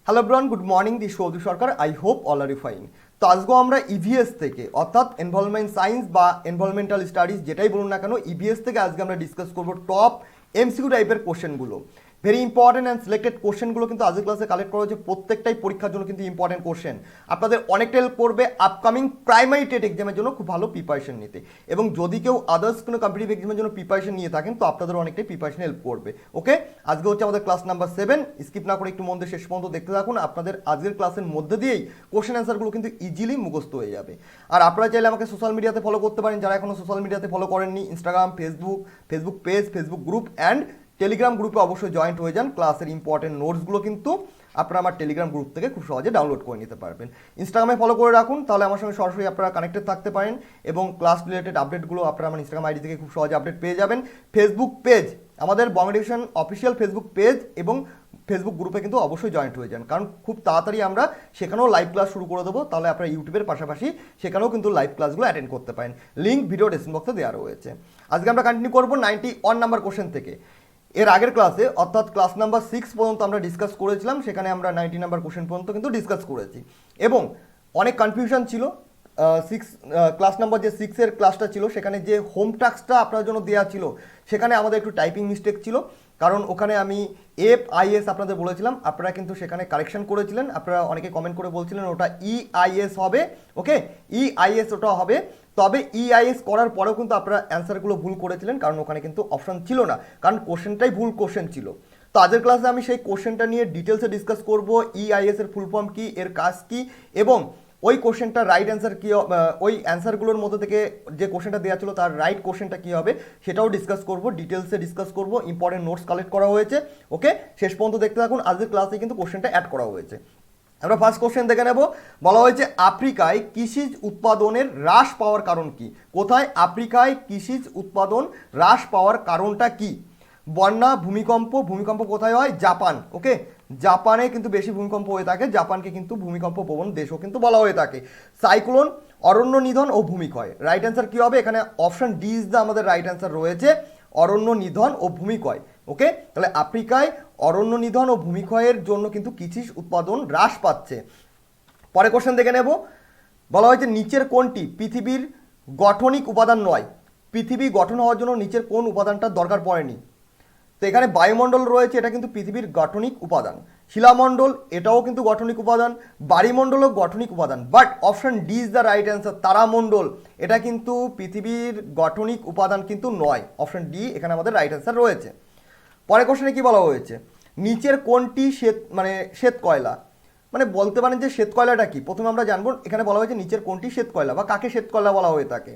Hello ব্রান, good morning. দি সৌদি সরকার। I hope all are fine. তো আজকেও আমরা ইভিএস থেকে অর্থাৎ এনভায়রনমেন্ট সায়েন্স বা এনভায়রনমেন্টাল স্টাডিজ যেটাই বলুন না কেন, ইভিএস থেকে আজকে আমরা ডিসকাস করবো টপ এমসিকিউ টাইপের কোশ্চেনগুলো। ভেরি ইম্পর্টেন্ট অ্যান্ড সিলেক্টেড কোশ্চেনগুলো কিন্তু আজকের ক্লাসে কালেক্ট করা হচ্ছে। প্রত্যেকটাই পরীক্ষার জন্য কিন্তু ইম্পর্টেন্ট কোশ্চেন, আপনাদের অনেকটা হেল্প করবে আপকামিং প্রাইমারি টেট এক্সামের জন্য খুব ভালো প্রিপারেশন নিতে। এবং যদি কেউ আদার্স কোনো কম্পিটিটিভ এক্সামের জন্য প্রিপারেশন নিয়ে থাকেন তো আপনাদের অনেকটাই প্রিপারেশন হেল্প করবে। ওকে, আজকে হচ্ছে আমাদের ক্লাস নাম্বার 7। স্কিপ না করে একটু মন দিয়ে শেষ পর্যন্ত দেখতে থাকুন। আপনাদের আজকের ক্লাসের মধ্যে দিয়েই কোশ্চেন অ্যান্সারগুলো কিন্তু ইজিলি মুখস্থ হয়ে যাবে। আর আপনারা চাইলে আমাকে সোশ্যাল মিডিয়াতে ফলো করতে পারেন, যারা এখনো সোশ্যাল মিডিয়াতে ফলো করেননি। Instagram, Facebook page, Facebook group and Telegram গ্রুপে অবশ্যই জয়েন্ট হয়ে যান। ক্লাসের ইম্পর্টেন্ট নোটসগুলো কিন্তু আপনারা আমার টেলিগ্রাম গ্রুপ থেকে খুব সহজে ডাউনলোড করে নিতে পারবেন। ইনস্টাগ্রামে ফলো করে রাখুন, তাহলে আমার সঙ্গে সরাসরি আপনারা কানেক্টেড থাকতে পারেন এবং ক্লাস রিলেটেড আপডেটগুলো আপনারা আমার ইনস্টাগ্রাম আইডি থেকে খুব সহজে আপডেট পেয়ে যাবেন। ফেসবুক পেজ, আমাদের বঙ্গ এডুকেশন অফিসিয়াল ফেসবুক পেজ এবং ফেসবুক গ্রুপে কিন্তু অবশ্যই জয়েন্ট হয়ে যান, কারণ খুব তাড়াতাড়ি আমরা সেখানেও লাইভ ক্লাস শুরু করে দেবো। তাহলে আপনারা ইউটিউবের পাশাপাশি সেখানেও কিন্তু লাইভ ক্লাসগুলো অ্যাটেন্ড করতে পারেন। লিঙ্ক ভিডিও ডেসক্রিপশন বক্সে দেওয়া রয়েছে। আজকে আমরা কন্টিনিউ করবো 91 নাম্বার কোশ্চেন থেকে। এর আগের ক্লাসে অর্থাৎ ক্লাস নাম্বার 6 পর্যন্ত আমরা ডিসকাস করেছিলাম, সেখানে আমরা 90 নাম্বার কোশ্চেন পর্যন্ত কিন্তু ডিসকাস করেছি এবং অনেক কনফিউশন ছিল। ক্লাস নাম্বার যে 6-এর ক্লাসটা ছিল সেখানে যে হোম টাস্কটা আপনার জন্য দেওয়া ছিল সেখানে আমাদের একটু টাইপিং মিস্টেক ছিল, কারণ ওখানে আমি FIS আপনাদের বলেছিলাম, আপনারা কিন্তু সেখানে কারেকশন করেছিলেন। আপনারা অনেকে কমেন্ট করে বলছিলেন ওটা EIS হবে। ওকে, EIS ওটা হবে, তবে EIS করার পরেও কিন্তু আপনারা অ্যান্সারগুলো ভুল করেছিলেন, কারণ ওখানে কিন্তু অপশন ছিল না, কারণ কোশ্চেনটাই ভুল কোশ্চেন ছিল। তো আজকের ক্লাসে আমি সেই কোশ্চেনটা নিয়ে ডিটেলসে ডিসকাস করব। EIS এর ফুল ফর্ম কী, এর কাজ কী, এবং ওই কোশ্চেনটা রাইট অ্যান্সার কী, ওই অ্যান্সারগুলোর মধ্যে থেকে যে কোশ্চেনটা দেওয়া ছিল তার রাইট কোশ্চেনটা কী হবে সেটাও ডিসকাস করব, ডিটেলসে ডিসকাস করব। ইম্পর্টেন্ট নোটস কালেক্ট করা হয়েছে। ওকে, শেষ পর্যন্ত দেখতে থাকুন। আজকের ক্লাসে কিন্তু কোশ্চেনটা অ্যাড করা হয়েছে। আমরা ফার্স্ট কোশ্চেন দেখে নেব। বলা হয়েছে আফ্রিকায় কৃষিজ উৎপাদনের হ্রাস পাওয়ার কারণ কি? কোথায়? আফ্রিকায় কৃষিজ উৎপাদন হ্রাস পাওয়ার কারণটা কি? বন্যা, ভূমিকম্প। ভূমিকম্প কোথায় হয়? জাপান। ওকে, জাপানে কিন্তু বেশি ভূমিকম্প হয়ে থাকে, জাপানকে কিন্তু ভূমিকম্প প্রবণ দেশও কিন্তু বলা হয়ে থাকে। সাইক্লোন, অরণ্য নিধন ও ভূমিক্ষয়। রাইট অ্যান্সার কী হবে? এখানে অপশন ডি ইজ দ্য আমাদের রাইট অ্যান্সার রয়েছে, অরণ্য নিধন ও ভূমিক্ষয়। ওকে, তাহলে আফ্রিকায় অরণ্য নিধন ও ভূমিক্ষয়ের জন্য কিন্তু কৃষি উৎপাদন হ্রাস পাচ্ছে। পরে কোশ্চেন দেখে নেব। বলা হয়েছে নিচের কোনটি পৃথিবীর গঠনিক উপাদান নয়? পৃথিবী গঠন হওয়ার জন্য নিচের কোন উপাদানটার দরকার পড়েনি? তো এখানে বায়ুমণ্ডল রয়েছে, এটা কিন্তু পৃথিবীর গঠনিক উপাদান। শিলামণ্ডল, এটাও কিন্তু গঠনিক উপাদান। বায়ুমণ্ডলও গঠনিক উপাদান, but option D is the right answer. তারামণ্ডল, এটা কিন্তু পৃথিবীর গঠনিক উপাদান কিন্তু নয়। অপশন ডি এখানে আমাদের রাইট অ্যান্সার রয়েছে। পরের কোশ্চেনে কি বলা হয়েছে? নিচের কোনটি শ্বেত কয়লা? মানে বলতে পারেন যে শ্বেত কয়লাটা কি? প্রথমে আমরা জানবো এখানে বলা হয়েছে নিচের কোনটি শ্বেত কয়লা বা কাকে শ্বেত কয়লা বলা হয়ে থাকে।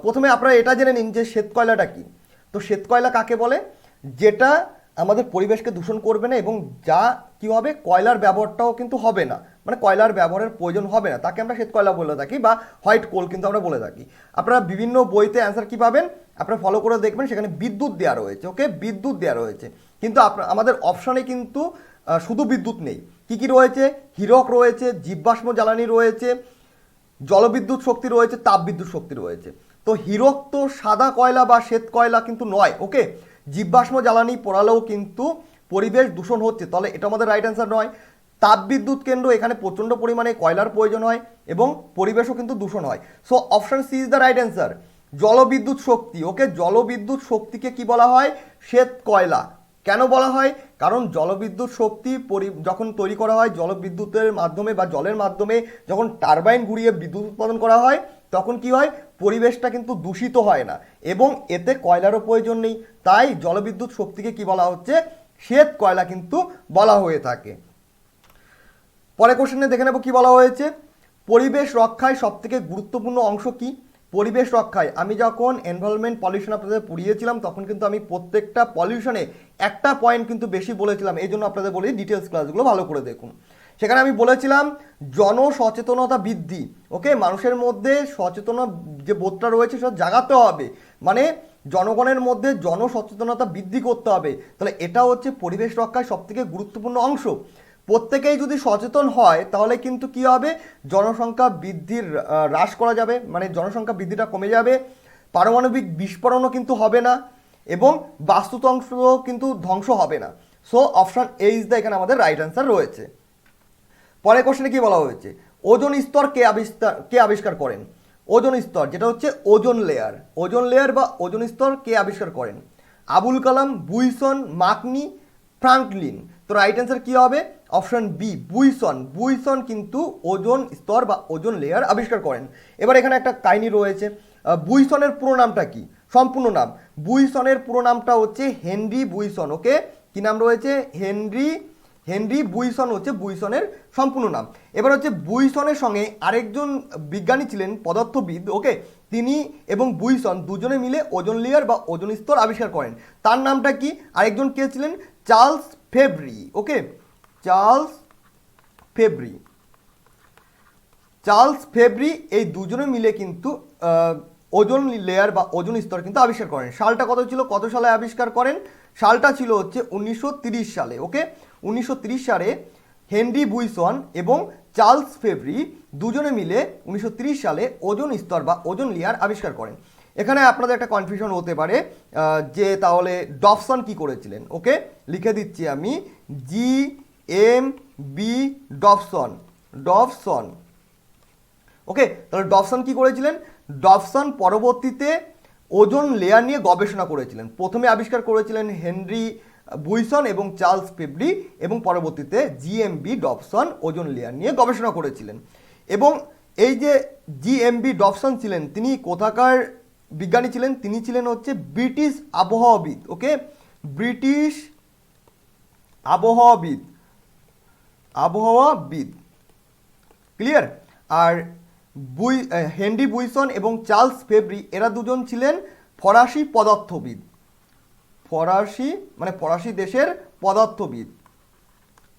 প্রথমে আপনারা এটা জেনে নিন যে শ্বেত কয়লাটা কি। তো শ্বেত কয়লা কাকে বলে? যেটা আমাদের পরিবেশকে দূষণ করবে না এবং যা কী হবে, কয়লার ব্যবহারটাও কিন্তু হবে না, মানে কয়লার ব্যবহারের প্রয়োজন হবে না, তাকে আমরা শ্বেত কয়লা বলে থাকি বা হোয়াইট কোল কিন্তু আমরা বলে থাকি। আপনারা বিভিন্ন বইতে অ্যান্সার কী পাবেন আপনারা ফলো করে দেখবেন, সেখানে বিদ্যুৎ দেওয়া রয়েছে। ওকে, বিদ্যুৎ দেওয়া রয়েছে, কিন্তু আমাদের অপশানে কিন্তু শুধু বিদ্যুৎ নেই। কী কী রয়েছে? হীরক রয়েছে, জীবাশ্ম জ্বালানি রয়েছে, জলবিদ্যুৎ শক্তি রয়েছে, তাপবিদ্যুৎ শক্তি রয়েছে। তো হীরক তো সাদা কয়লা বা শ্বেত কয়লা কিন্তু নয়। ওকে, জীবাশ্ম জ্বালানি পোড়ালেও কিন্তু পরিবেশ দূষণ হচ্ছে, তাহলে এটা আমাদের রাইট অ্যান্সার নয়। তাপবিদ্যুৎ কেন্দ্র, এখানে প্রচণ্ড পরিমাণে কয়লার প্রয়োজন হয় এবং পরিবেশও কিন্তু দূষণ হয়। So option C is the right answer. জলবিদ্যুৎ শক্তি। ওকে, জলবিদ্যুৎ শক্তিকে কি বলা হয়? শ্বেত কয়লা। কেন বলা হয়? কারণ জলবিদ্যুৎ শক্তি যখন তৈরি করা হয় জলবিদ্যুতের মাধ্যমে বা জলের মাধ্যমে, যখন টারবাইন ঘুরিয়ে বিদ্যুৎ উৎপাদন করা হয় তখন কি হয়, পরিবেশটা কিন্তু দূষিত হয় না এবং এতে কয়লারও প্রয়োজন নেই। তাই জলবিদ্যুৎ শক্তিকে কি বলা হচ্ছে? শ্বেত কয়লা কিন্তু বলা হয়ে থাকে। পরে কোশ্চেনে দেখে নেব কি বলা হয়েছে। পরিবেশ রক্ষায় সবথেকে গুরুত্বপূর্ণ অংশ কি? পরিবেশ রক্ষায় আমি যখন এনভায়রনমেন্ট পলিউশন আপনাদের পড়িয়েছিলাম তখন কিন্তু আমি প্রত্যেকটা পলিউশনে একটা পয়েন্ট কিন্তু বেশি বলেছিলাম, এই জন্য আপনাদের বলি ডিটেলস ক্লাসগুলো ভালো করে দেখুন। সেখানে আমি বলেছিলাম জনসচেতনতা বৃদ্ধি। ওকে, মানুষের মধ্যে সচেতন যে বোধটা রয়েছে সেটা জাগাতে হবে, মানে জনগণের মধ্যে জনসচেতনতা বৃদ্ধি করতে হবে। তাহলে এটা হচ্ছে পরিবেশ রক্ষায় সবথেকে গুরুত্বপূর্ণ অংশ। প্রত্যেকেই যদি সচেতন হয় তাহলে কিন্তু কি হবে, জনসংখ্যা বৃদ্ধির হ্রাস করা যাবে, মানে জনসংখ্যা বৃদ্ধিটা কমে যাবে, পারমাণবিক বিস্ফোরণও কিন্তু হবে না এবং বাস্তুতন্ত্র কিন্তু ধ্বংস হবে না। So option A is the এখানে আমাদের রাইট অ্যান্সার রয়েছে। পরের কোশ্চেনে কি বলা হয়েছে, ওজোন স্তর কে আবিষ্কার করেন? ওজোন স্তর যেটা হচ্ছে ওজোন লেয়ার বা ওজোন স্তর কে আবিষ্কার করেন? আবুল কালাম, বুইসন, মাকনি, ফ্রাঙ্কলিন। তো রাইট অ্যান্সার কি হবে? অপশন বি, বুইসন কিন্তু ওজোন স্তর বা ওজোন লেয়ার আবিষ্কার করেন। এবার এখানে একটা কাহিনী রয়েছে, বুইসনের পুরো নামটা কি? সম্পূর্ণ নাম বুইসনের পুরো নামটা হচ্ছে হেনরি বুইসন। ওকে, কি নাম রয়েছে? হেনরি বুইসন হচ্ছে বুইসনের সম্পূর্ণ নাম। এবার হচ্ছে বুইসনের সঙ্গে আরেকজন বিজ্ঞানী ছিলেন পদার্থবিদ, ওকে, তিনি এবং বুইসন দুজনে মিলে ওজোন লেয়ার বা ওজোন স্তর আবিষ্কার করেন। তার নামটা কি? আরেকজন কে ছিলেন? চার্লস ফেব্রি। ওকে, চার্লস ফেব্রি এই দুজনে মিলে কিন্তু ওজোন লেয়ার বা ওজোন স্তর কিন্তু আবিষ্কার করেন। সালটা কত সালে আবিষ্কার করেন? সালটা ছিল হচ্ছে 1930 সালে। ওকে, 1930 সালে হেনরি বুইসন এবং চার্লস ফেব্রি দুজনে মিলে 1930 সালে ওজোন স্তর বা ওজোন লেয়ার আবিষ্কার করেন। এখানে আপনাদের একটা কনফিউশন হতে পারে যে তাহলে ডবসন কি করেছিলেন? ওকে, লিখে দিচ্ছি আমি, GMB ডবসন। ওকে, তাহলে ডবসন কি করেছিলেন? ডবসন পরবর্তীতে ওজোন লেয়ার নিয়ে গবেষণা করেছিলেন। প্রথমে আবিষ্কার করেছিলেন হেনরি বুইসন এবং চার্লস ফেব্রি, এবং পরবর্তীতে GMB ডবসন ওজোন লেয়ার নিয়ে গবেষণা করেছিলেন। এবং এই যে GMB ডবসন ছিলেন, তিনি কোথাকার বিজ্ঞানী ছিলেন? তিনি ছিলেন হচ্ছে ব্রিটিশ আবহাওয়াবিদ। ওকে, ব্রিটিশ আবহাওয়াবিদ, ক্লিয়ার? আর হেনরি বুইসন এবং চার্লস ফেব্রি এরা দুজন ছিলেন ফরাসি পদার্থবিদ। ফরাসি দেশের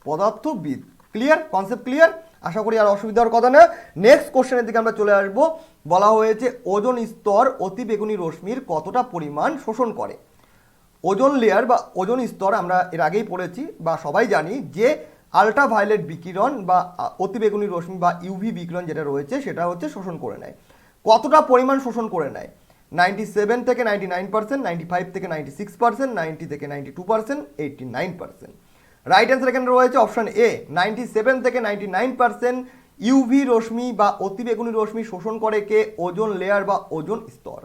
পদার্থবিদ। ক্লিয়ার? Concept clear? আশা করি আর অসুবিধার কথা না। নেক্সট কোশ্চেনের দিকে আমরা চলে আসবো। বলা হয়েছে ওজোন স্তর অতিবেগুনি রশ্মির কতটা পরিমাণ শোষণ করে? ওজোন লেয়ার বা ওজোন স্তর আমরা এর আগেই পড়েছি বা সবাই জানি যে আল্ট্রাভায়োলেট বিকিরণ বা অতিবেগুনি রশ্মি বা ইউভি বিকিরণ যেটা রয়েছে সেটা হচ্ছে শোষণ করে নেয়। কতটা পরিমাণ শোষণ করে নেয়? 97 থেকে 99%, 95 থেকে 96%, 90 থেকে 92%, 89%। রাইট অ্যান্সার এখানে রয়েছে অপশন এ, 97 থেকে 99% ইউভি রশ্মি বা অতিবেগুনি রশ্মি শোষণ করে কে? ওজোন লেয়ার বা ওজোন স্তর।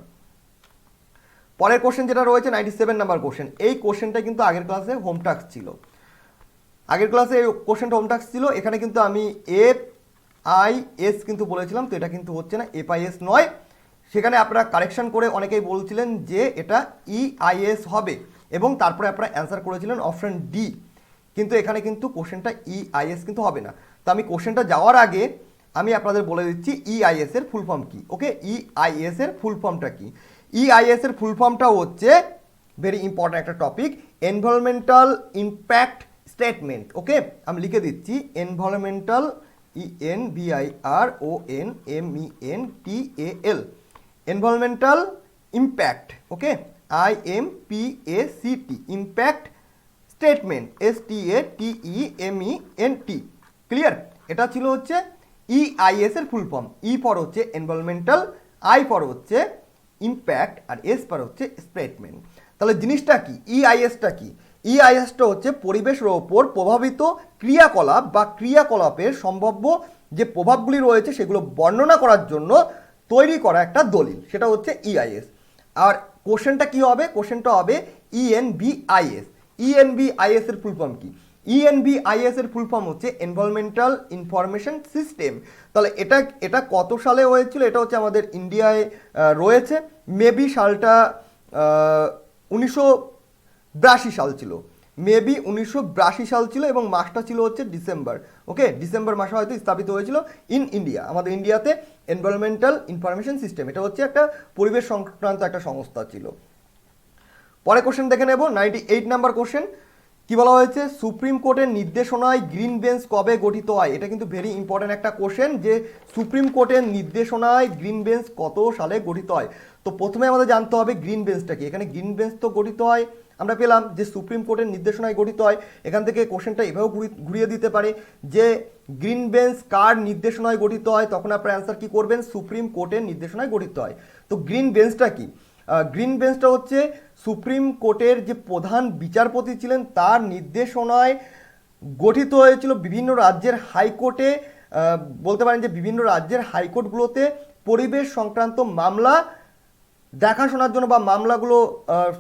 পরের কোশ্চেন যেটা রয়েছে 97 নাম্বার কোশ্চেন, এই কোশ্চেনটা কিন্তু আগের ক্লাসে হোম টাস্ক ছিল। এখানে কিন্তু আমি FIS কিন্তু বলেছিলাম, তো এটা কিন্তু হচ্ছে না, FIS নয়। সেখানে আপনারা কারেকশন করে অনেকেই বলছিলেন যে এটা EIS হবে, এবং তারপরে আপনারা অ্যান্সার করেছিলেন অপশন ডি, কিন্তু এখানে কিন্তু কোশ্চেনটা EIS কিন্তু হবে না। তো আমি কোশ্চেনটা যাওয়ার আগে আমি আপনাদের বলে দিচ্ছি EIS এর ফুল ফর্ম কি। ওকে, EIS এর ফুল ফর্মটা কি? EIS এর ফুল ফর্মটা হচ্ছে ভেরি ইম্পর্টেন্ট একটা টপিক, এনভায়রনমেন্টাল ইম্প্যাক্ট স্টেটমেন্ট। ওকে, আমি লিখে দিচ্ছি এনভায়রনমেন্টাল, ENVIRONMENTAL, এনভায়রনমেন্টাল ইম্প্যাক্ট। ওকে, IMPACT, impact statement, STATEMENT। Clear? এটা ছিল হচ্ছে EIS এর ফুল ফর্ম। E ফর হচ্ছে এনভায়রনমেন্টাল, I ফর হচ্ছে ইম্প্যাক্ট, আর S ফর হচ্ছে স্টেটমেন্ট। তাহলে জিনিসটা কি? EIS-টা কি? EIS-টা হচ্ছে পরিবেশের ওপর প্রভাবিত ক্রিয়াকলাপ বা ক্রিয়াকলাপের সম্ভাব্য যে প্রভাবগুলি রয়েছে সেগুলো বর্ণনা করার জন্য তৈরি করা একটা দলিল, সেটা হচ্ছে EIS। আর কোশ্চেনটা কি হবে? কোশ্চেনটা হবে ENVIS। ENVIS এর ফুল ফর্ম কি? ENVIS এর ফুল ফর্ম হচ্ছে এনভায়রনমেন্টাল ইনফরমেশন সিস্টেম। তাহলে এটা কত সালে হয়েছিল? এটা হচ্ছে আমাদের ইন্ডিয়ায় রয়েছে, মেবি সালটা 1982 সাল ছিল, মেবি 1982 সাল ছিল, এবং মাসটা ছিল হচ্ছে ডিসেম্বর। ওকে, ডিসেম্বর মাসে হয়তো স্থাপিত হয়েছিল ইন ইন্ডিয়া, আমাদের ইন্ডিয়াতে এনভায়রনমেন্টাল ইনফরমেশন সিস্টেম, এটা হচ্ছে একটা পরিবেশ সংক্রান্ত একটা সংস্থা ছিল। পরে কোশ্চেন দেখে নেব, 98 নাম্বার কোশ্চেন। কি বলা হয়েছে? সুপ্রিম কোর্টের নির্দেশনায় গ্রিন বেঞ্চ কবে গঠিত হয়? এটা কিন্তু ভেরি ইম্পর্টেন্ট একটা কোশ্চেন, যে সুপ্রিম কোর্টের নির্দেশনায় গ্রিন বেঞ্চ কত সালে গঠিত হয়। তো প্রথমে আমাদের জানতে হবে গ্রিন বেঞ্চটা কি। এখানে গ্রিন বেঞ্চ তো গঠিত হয়, আমরা পেলাম যে সুপ্রিম কোর্টের নির্দেশনায় গঠিত হয়। এখান থেকে কোশ্চেনটা এভাবেও ঘুরিয়ে দিতে পারে যে গ্রিন বেঞ্চ কার নির্দেশনায় গঠিত হয়, তখন আপনার অ্যান্সার কি করবেন? সুপ্রিম কোর্টের নির্দেশনায় গঠিত হয়। তো গ্রিন বেঞ্চটা কি? গ্রিন বেঞ্চটা হচ্ছে সুপ্রিম কোর্টের যে প্রধান বিচারপতি ছিলেন তার নির্দেশনায় গঠিত হয়েছিল বিভিন্ন রাজ্যের হাইকোর্টে, বলতে পারেন যে বিভিন্ন রাজ্যের হাইকোর্টগুলোতে পরিবেশ সংক্রান্ত মামলা দেখাশোনার জন্য বা মামলাগুলো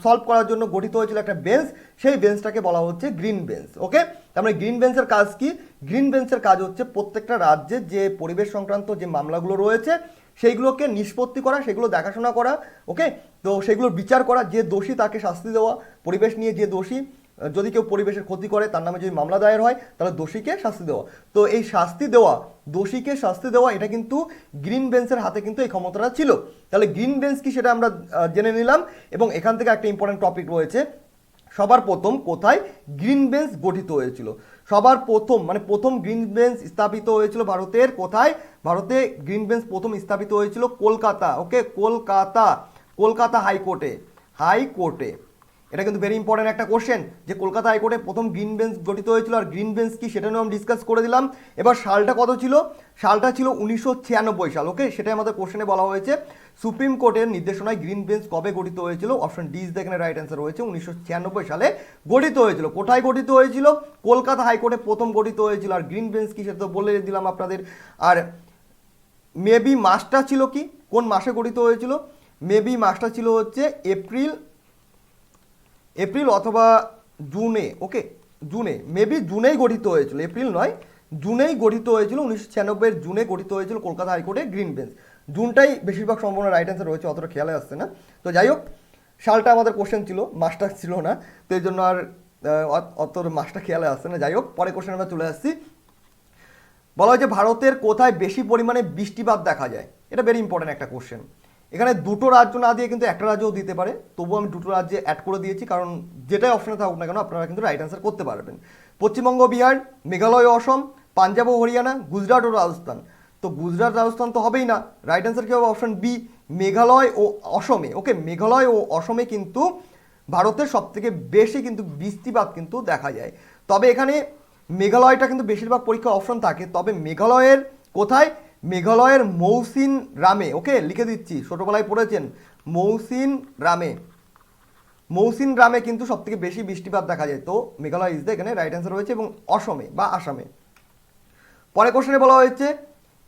সলভ করার জন্য গঠিত হয়েছিল একটা বেঞ্চ। সেই বেঞ্চটাকে বলা হচ্ছে গ্রিন বেঞ্চ। ওকে, তার মানে গ্রিন বেঞ্চের কাজ কি? গ্রিন বেঞ্চের কাজ হচ্ছে প্রত্যেকটা রাজ্যে যে পরিবেশ সংক্রান্ত যে মামলাগুলো রয়েছে সেইগুলোকে নিষ্পত্তি করা, সেগুলো দেখাশোনা করা। ওকে, তো সেগুলোর বিচার করা, যে দোষী তাকে শাস্তি দেওয়া, পরিবেশ নিয়ে যে দোষী, যদি কেউ পরিবেশের ক্ষতি করে তার নামে যদি মামলা দায়ের হয় তাহলে দোষীকে শাস্তি দেওয়া। তো এই শাস্তি দেওয়া, দোষীকে শাস্তি দেওয়া, এটা কিন্তু গ্রিন বেঞ্চের হাতে কিন্তু এই ক্ষমতাটা ছিল। তাহলে গ্রিন বেঞ্চ কি সেটা আমরা জেনে নিলাম। এবং এখান থেকে একটা ইম্পর্টেন্ট টপিক রয়েছে, সবার প্রথম কোথায় গ্রিন বেঞ্চ গঠিত হয়েছিল? সবার প্রথম মানে প্রথম গ্রিন বেঞ্চ স্থাপিত হয়েছিল ভারতের কোথায়? ভারতে গ্রিন বেঞ্চ প্রথম স্থাপিত হয়েছিল কলকাতা। ওকে, কলকাতা, কলকাতা হাইকোর্টে, হাইকোর্টে। এটা কিন্তু ভেরি ইম্পর্টেন্ট একটা কোশ্চেন, যে কলকাতা হাইকোর্টে প্রথম গ্রিন বেঞ্চ গঠিত হয়েছিল। আর গ্রিন বেঞ্চ কি সেটা নিয়ে আমি ডিসকাস করে দিলাম। এবার সালটা কত ছিল? সালটা ছিল 1996 সাল। ওকে, সেটাই আমাদের কোশ্চেনে বলা হয়েছে সুপ্রিম কোর্টের নির্দেশনায় গ্রিন বেঞ্চ কবে গঠিত হয়েছিল? অপশন ডি ইজ দ্য এখানে রাইট অ্যান্সার রয়েছে, 1996 সালে গঠিত হয়েছিল। কোথায় গঠিত হয়েছিল? কলকাতা হাইকোর্টে প্রথম গঠিত হয়েছিল। আর গ্রিন বেঞ্চ কি সেটা তো বলে দিলাম আপনাদের। আর মেবি মাসটা ছিল কি, কোন মাসে গঠিত হয়েছিল? মেবি মাসটা ছিল হচ্ছে এপ্রিল অথবা জুনে। ওকে, জুনে, মেবি জুনেই গঠিত হয়েছিল, এপ্রিল নয়, জুনেই গঠিত হয়েছিল। 1996 জুনে গঠিত হয়েছিল কলকাতা হাইকোর্টে গ্রিন বেঞ্চ। জুনটাই বেশিরভাগ সম্ভাবনা রাইট অ্যান্সার রয়েছে, অতটা খেয়ালে আসছে না। তো যাই হোক, সালটা আমাদের কোশ্চেন ছিল, মাসটা ছিল না, তো এই জন্য আর অত মাসটা খেয়ালে আসছে না। যাই হোক, পরে কোশ্চেন আমরা চলে আসছি। বলা হয়েছে ভারতের কোথায় বেশি পরিমাণে বৃষ্টিপাত দেখা যায়? এটা ভেরি ইম্পর্টেন্ট একটা কোশ্চেন। এখানে দুটো রাজ্য না দিয়ে কিন্তু একটা রাজ্যও দিতে পারে, তবুও আমি দুটো রাজ্যে অ্যাড করে দিয়েছি, কারণ যেটাই অপশনে থাকুক না কেন আপনারা কিন্তু রাইট অ্যান্সার করতে পারবেন। পশ্চিমবঙ্গ, বিহার, মেঘালয়, অসম, পাঞ্জাব ও হরিয়ানা, গুজরাট ও রাজস্থান। তো গুজরাট রাজস্থান তো হবেই না, রাইট অ্যান্সার কী হবে? অপশন বি, মেঘালয় ও অসমে। ওকে, মেঘালয় ও অসমে কিন্তু ভারতের সবথেকে বেশি কিন্তু বৃষ্টিপাত কিন্তু দেখা যায়। তবে এখানে মেঘালয়টা কিন্তু বেশিরভাগ পরীক্ষা অপশন থাকে, তবে মেঘালয়ের কোথায়? মেঘালয়ের মৌসিন রামে। ওকে, লিখে দিচ্ছি, ছোটোবেলায় পড়েছেন মৌসিন রামে। মৌসিন রামে কিন্তু সব থেকে বেশি বৃষ্টিপাত দেখা যায়। তো মেঘালয় ইজ দ্য এখানে রাইট অ্যান্সার রয়েছে, এবং অসমে বা আসামে। পরে কোশ্চেনে বলা হয়েছে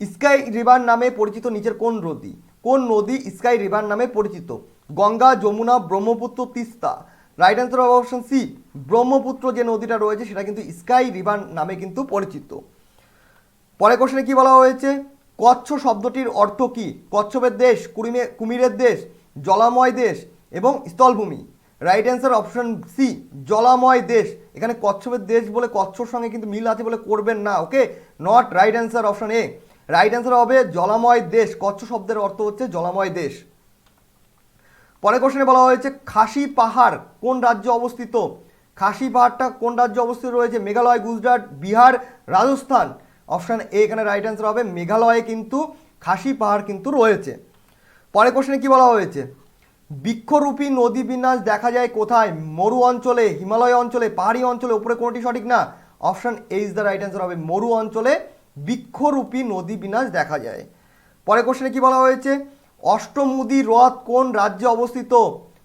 স্কাই রিভার নামে পরিচিত নিচের কোন নদী? কোন নদী স্কাই রিভার নামে পরিচিত? গঙ্গা, যমুনা, ব্রহ্মপুত্র, তিস্তা। রাইট অ্যান্সার হবে অপশন সি, ব্রহ্মপুত্র যে নদীটা রয়েছে সেটা কিন্তু স্কাই রিভার নামে কিন্তু পরিচিত। পরে কোশ্চেনে কি বলা হয়েছে? কচ্ছ শব্দটির অর্থ কি? কচ্ছপের দেশ, কুমিরের দেশ, জলাময় দেশ এবং স্থলভূমি। রাইট অ্যান্সার অপশন সি, জলাময় দেশ। এখানে কচ্ছপের দেশ বলে কচ্ছর সঙ্গে কিন্তু মিল আছে বলে করবেন না। Okay, not right answer option A. Right answer হবে জলাময় দেশ। কচ্ছ শব্দের অর্থ হচ্ছে জলাময় দেশ। পরে কোশ্চেনে বলা হয়েছে খাসি পাহাড় কোন রাজ্যে অবস্থিত? খাসি পাহাড়টা কোন রাজ্যে অবস্থিত রয়েছে? মেঘালয়, গুজরাট, বিহার, রাজস্থান। অপশান এ এখানে রাইট অ্যান্সার হবে, মেঘালয়ে কিন্তু খাসি পাহাড় কিন্তু রয়েছে। পরে কোশ্চেনে কি বলা হয়েছে? বৃক্ষরূপী নদী বিন্যাস দেখা যায় কোথায়? মরু অঞ্চলে, হিমালয় অঞ্চলে, পাহাড়ি অঞ্চলে, উপরে কোনটি সঠিক না? Option A is the right answer হবে, মরু অঞ্চলে বৃক্ষরূপী নদী বিন্যাস দেখা যায়। পরে কোশ্চেনে কি বলা হয়েছে? অষ্টমুদি হ্রদ কোন রাজ্যে অবস্থিত?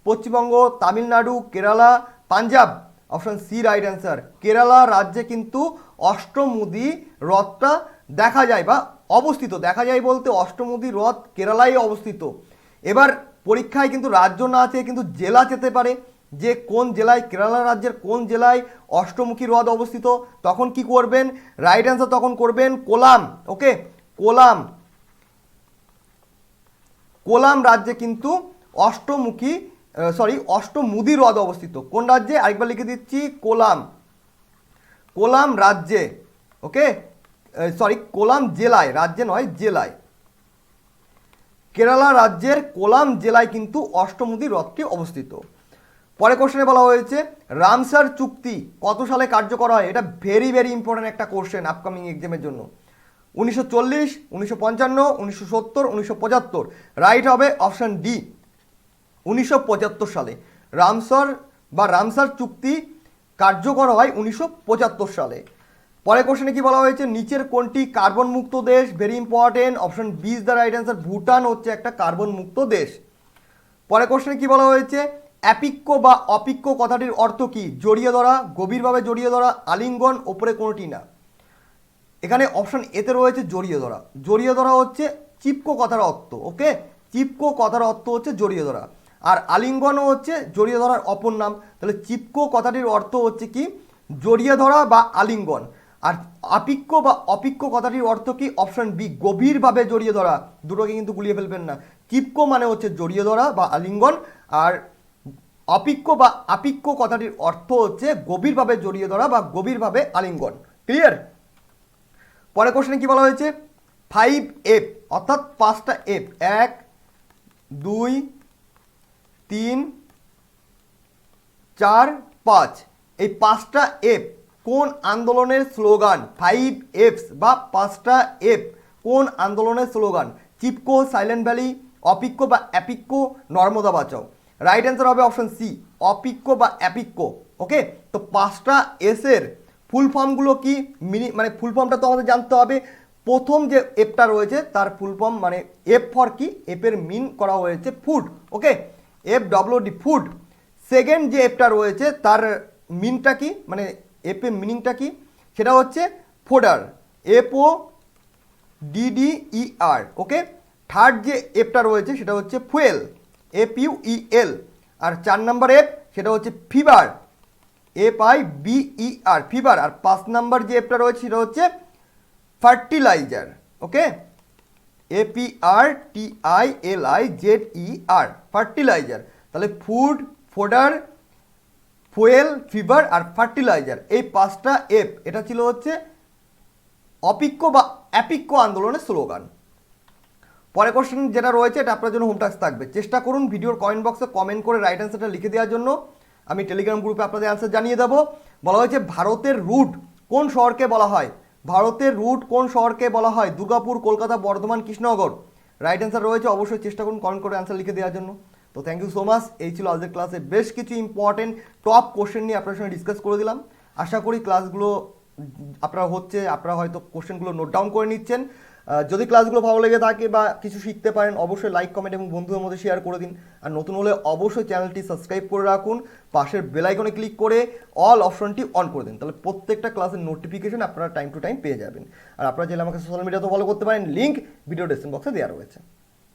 Paschimbanga, Tamil Nadu, Kerala, Punjab. Option C right answer, Kerala রাজ্যে কিন্তু অষ্টমুদি হ্রদটা দেখা যায় বা অবস্থিত। দেখা যায় বলতে অষ্টমুদি হ্রদ কেরালায় অবস্থিত। এবার পরীক্ষায় কিন্তু রাজ্য না আছে, কিন্তু জেলা যেতে পারে, যে কোন জেলায়, কেরালা রাজ্যের কোন জেলায় অষ্টমুখী হ্রদ অবস্থিত। তখন কি করবেন? রাইট অ্যান্সার তখন করবেন কোলাম। ওকে, কোলাম। কোলাম রাজ্যে কিন্তু অষ্টমুদি হ্রদ অবস্থিত। কোন রাজ্যে? আরেকবার লিখে দিচ্ছি, কোলাম, কোলাম রাজ্যে। ওকে, কোলাম জেলায়, রাজ্যে নয় জেলায়। কেরালা রাজ্যের কোলাম জেলায় কিন্তু অষ্টমুদি হ্রদটি অবস্থিত। পরে কোশ্চেনে বলা হয়েছে রামসার চুক্তি কত সালে কার্যকর হয়? এটা ভেরি ভেরি ইম্পর্টেন্ট একটা কোশ্চেন আপকামিং এক্সামের জন্য। 1940, 1955, 1970, 1975। রাইট হবে অপশান ডি, 1975 সালে। রামসার চুক্তি কার্যকর হয় 1975 সালে। পরে কোশ্চেনে কি বলা হয়েছে? নিচের কোনটি কার্বন মুক্ত দেশ? Very important, option B is the right answer, Bhutan হচ্ছে একটা কার্বন মুক্ত দেশ। পরে কোশ্চেনে কি বলা হয়েছে? অ্যাপিক্য বা অপিক্য কথাটির অর্থ কি? জড়িয়ে ধরা, গভীরভাবে জড়িয়ে ধরা, আলিঙ্গন, ওপরে কোনোটি না। এখানে অপশন এতে রয়েছে জড়িয়ে ধরা। জড়িয়ে ধরা হচ্ছে চিপকো কথার অর্থ, ওকে? চিপকো কথার অর্থ হচ্ছে জড়িয়ে ধরা। আর আলিঙ্গনও হচ্ছে জড়িয়ে ধরার অপর নাম। তাহলে চিপকো কথাটির অর্থ হচ্ছে কি? জড়িয়ে ধরা বা আলিঙ্গন। আর আপিক্য বা অপিক্য কথাটির অর্থ কি? অপশন বি, গভীরভাবে জড়িয়ে ধরা। দুটোকে কিন্তু গুলিয়ে ফেলবেন না। চিপকো মানে হচ্ছে জড়িয়ে ধরা বা আলিঙ্গন, আর অপিক্য বা আপিক্য কথাটির অর্থ হচ্ছে গভীরভাবে জড়িয়ে ধরা বা গভীরভাবে আলিঙ্গন। ক্লিয়ার? পরের কোশ্চেনে কি বলা হয়েছে? 5F অর্থাৎ 5টা এফ, 1 2 3 4 5, এই 5টা এফ কোন আন্দোলনের স্লোগান? 5Fs বা 5টা এফ কোন আন্দোলনের স্লোগান? চিপকো, সাইলেন্ট ভ্যালি, অপিক্য বা অ্যাপিক্য, নর্মদা বাঁচাও। রাইট অ্যান্সার হবে অপশন সি, অপিক্য বা অ্যাপিক্য। ওকে, তো 5টা এসের ফুল ফর্মগুলো কি? মানে ফুল ফর্মটা তো আমাদের জানতে হবে। প্রথম যে এফটা রয়েছে তার ফুল ফর্ম মানে এফ ফর কি? এফের মিন করা হয়েছে ফুড, ওকে? FWD, food. সেকেন্ড যে এফটা রয়েছে তার মিনটা কি, মানে এফের মিনিংটা কি? সেটা হচ্ছে ফোডার, FODDER, ওকে? থার্ড যে এফটা রয়েছে সেটা হচ্ছে ফুয়েল, FUEL। আর 4 নম্বর এফ সেটা হচ্ছে ফিভার, FIBER, ফিভার। আর 5 নাম্বার যে এফটা রয়েছে সেটা হচ্ছে ফার্টিলাইজার, ওকে? FERTILIZER, fertiliser. তাহলে ফুড, ফোডার, ফুয়েল, ফিভার আর ফার্টিলাইজার, এই 5টা এফ এটা ছিল হচ্ছে অপিক্য বা অ্যাপিক্য আন্দোলনের স্লোগান। পরের কোশ্চেন যেটা রয়েছে এটা আপনার জন্য হোম টাস্ক থাকবে। চেষ্টা করুন ভিডিওর কমেন্ট বক্সে কমেন্ট করে রাইট অ্যান্সারটা লিখে দেওয়ার জন্য। আমি টেলিগ্রাম গ্রুপে আপনাদের অ্যান্সার জানিয়ে দেবো। বলা হয়েছে ভারতের রুট কোন শহরকে বলা হয়? ভারতের রুট কোন শহরকে বলা হয়? দুর্গাপুর, কলকাতা, বর্ধমান, কৃষ্ণনগর। রাইট অ্যান্সার রয়েছে, অবশ্যই চেষ্টা করুন কমেন্ট করে অ্যান্সার লিখে দেওয়ার জন্য। তো থ্যাংক ইউ সো মাচ। এই ছিল আজকের ক্লাসে বেশ কিছু ইম্পর্টেন্ট টপ কোশ্চেন নিয়ে আপনার সঙ্গে ডিসকাস করে দিলাম। আশা করি ক্লাসগুলো আপনারা হয়তো কোশ্চেনগুলো নোট ডাউন করে নিচ্ছেন। যদি ক্লাসগুলো ভালো লেগে থাকে বা কিছু শিখতে পারেন অবশ্যই লাইক, কমেন্ট এবং বন্ধুদের মধ্যে শেয়ার করে দিন। আর নতুন হলে অবশ্যই চ্যানেলটি সাবস্ক্রাইব করে রাখুন, পাশের বেল আইকনে ক্লিক করে অল অপশনটি অন করে দিন, তাহলে প্রত্যেকটা ক্লাসের নোটিফিকেশন আপনারা টাইম টু টাইম পেয়ে যাবেন। আর আপনারা চাইলে আমাকে সোশ্যাল মিডিয়াতে ফলো করতে পারেন, লিঙ্ক ভিডিও ডেসক্রিপশন বক্সে দেওয়া রয়েছে।